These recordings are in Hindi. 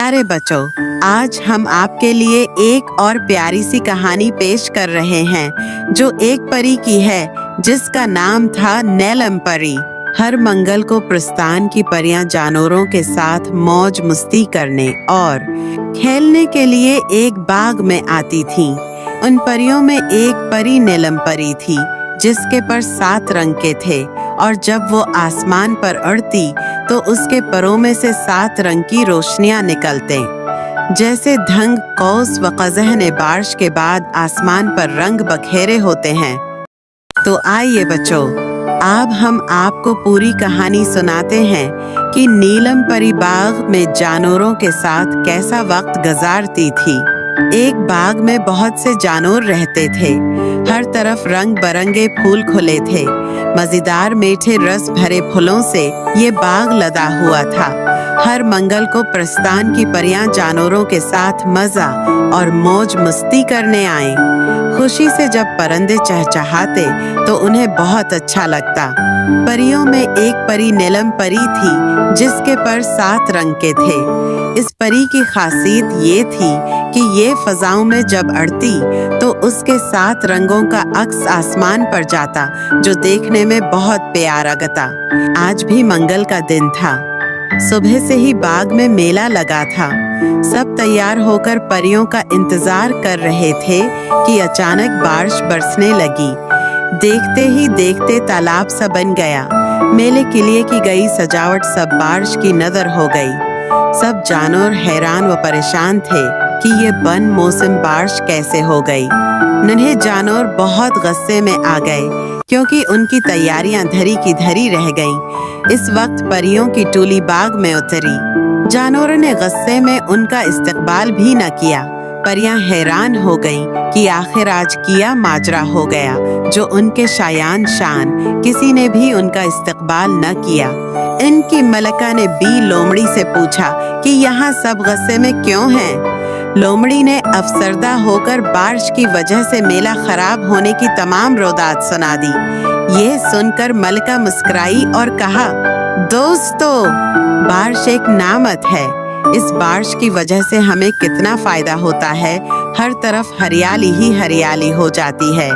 प्यारे बच्चों, आज हम आपके लिए एक और प्यारी सी कहानी पेश कर रहे हैं जो एक परी की है जिसका नाम था नीलम परी। हर मंगल को प्रस्थान की परियां जानवरों के साथ मौज मस्ती करने और खेलने के लिए एक बाग में आती थीं। उन परियों में एक परी नीलम परी थी जिसके पर 7 रंग के थे और जब वो आसमान पर उड़ती तो उसके परों में से 7 रंग की रोशनियां निकलते। जैसे धंग, कौस व कज़ह ने बारिश के बाद आसमान पर रंग बखेरे होते हैं। तो आइए बच्चों, अब हम आपको पूरी कहानी सुनाते हैं कि नीलम परी बाग में जानवरों के साथ कैसा वक्त गुजारती थी। एक बाग में बहुत से जानवर रहते थे। हर तरफ रंग बरंगे फूल खुले थे। मजेदार मीठे रस भरे फूलों से ये बाग लदा हुआ था। हर मंगल को प्रस्थान की परियां जानवरों के साथ मजा और मौज मस्ती करने आए। खुशी से जब परिंदे चहचहाते तो उन्हें बहुत अच्छा लगता। परियों में एक परी नीलम परी थी जिसके पर 7 रंग के थे। इस परी की खासियत ये थी कि ये फजाओं में जब उड़ती तो उसके 7 रंगों का अक्स आसमान पर जाता जो देखने में बहुत प्यारा लगता। आज भी मंगल का दिन था। सुबह से ही बाग में मेला लगा था। सब तैयार होकर परियों का इंतजार कर रहे थे कि अचानक बारिश बरसने लगी। देखते ही देखते तालाब सा बन गया। मेले के लिए की गई सजावट सब बारिश की नजर हो गई। सब जानवर हैरान व परेशान थे कि ये बन मौसम बारिश कैसे हो गई। नन्हे जानवर बहुत गुस्से में आ गए क्योंकि उनकी तैयारियां धरी की धरी रह गईं। इस वक्त परियों की टोली बाग में उतरी। जानवरों ने गुस्से में उनका इस्तकबाल भी न किया। परियां हैरान हो गईं कि आखिर आज किया माजरा हो गया जो उनके शायान शान किसी ने भी उनका इस्तकबाल न किया। इनकी मलका ने बी लोमड़ी से पूछा कि यहाँ सब गुस्से में क्यों हैं? लोमड़ी ने अफसरदा होकर बारिश की वजह से मेला खराब होने की तमाम रोदात सुना दी। ये सुनकर मलका मुस्कुराई और कहा, दोस्तों, बारिश एक नामत है। इस बारिश की वजह से हमें कितना फायदा होता है। हर तरफ हरियाली ही हरियाली हो जाती है।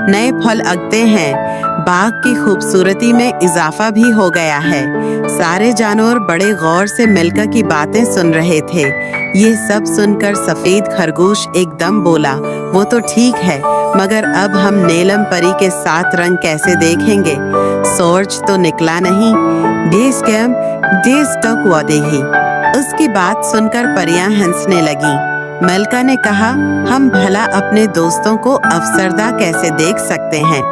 नए फल उगते हैं। बाग की खूबसूरती में इजाफा भी हो गया है। सारे जानवर बड़े गौर से मिलकर की बातें सुन रहे थे। ये सब सुनकर सफेद खरगोश एकदम बोला, वो तो ठीक है, मगर अब हम नीलम परी के 7 रंग कैसे देखेंगे? सूरज तो निकला नहीं। देश कैम देश तक वादेही। उसकी बात सुनकर परियां हंसने लगीं। मलका ने कहा, हम भला अपने दोस्तों को अफसरदा कैसे देख सकते हैं?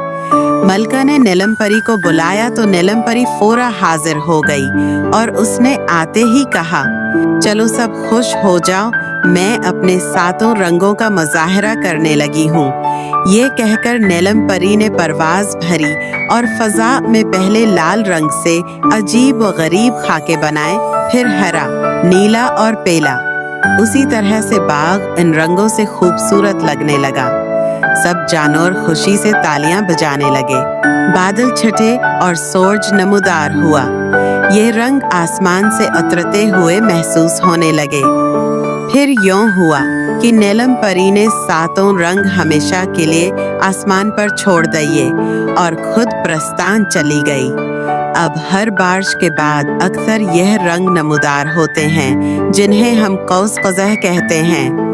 मलका ने नीलम परी को बुलाया तो नीलम परी फौरा हाजिर हो गई और उसने आते ही कहा, चलो सब खुश हो जाओ, मैं अपने 7 रंगों का मुजाहरा करने लगी हूँ। ये कहकर नीलम परी ने परवाज भरी और फजा में पहले लाल रंग से अजीब व गरीब खाके बनाए, फिर हरा, नीला और पीला। उसी तरह से बाग इन रंगों से खूबसूरत लगने लगा। सब जानवर खुशी से तालियां बजाने लगे। बादल छटे और सूरज नमूदार हुआ। ये रंग आसमान से उतरते हुए महसूस होने लगे। फिर यूं हुआ कि नीलम परी ने 7 रंग हमेशा के लिए आसमान पर छोड़ दिए और खुद प्रस्थान चली गई। अब हर बारिश के बाद अक्सर यह रंग नमूदार होते हैं जिन्हें हम कौस कज़ह कहते हैं।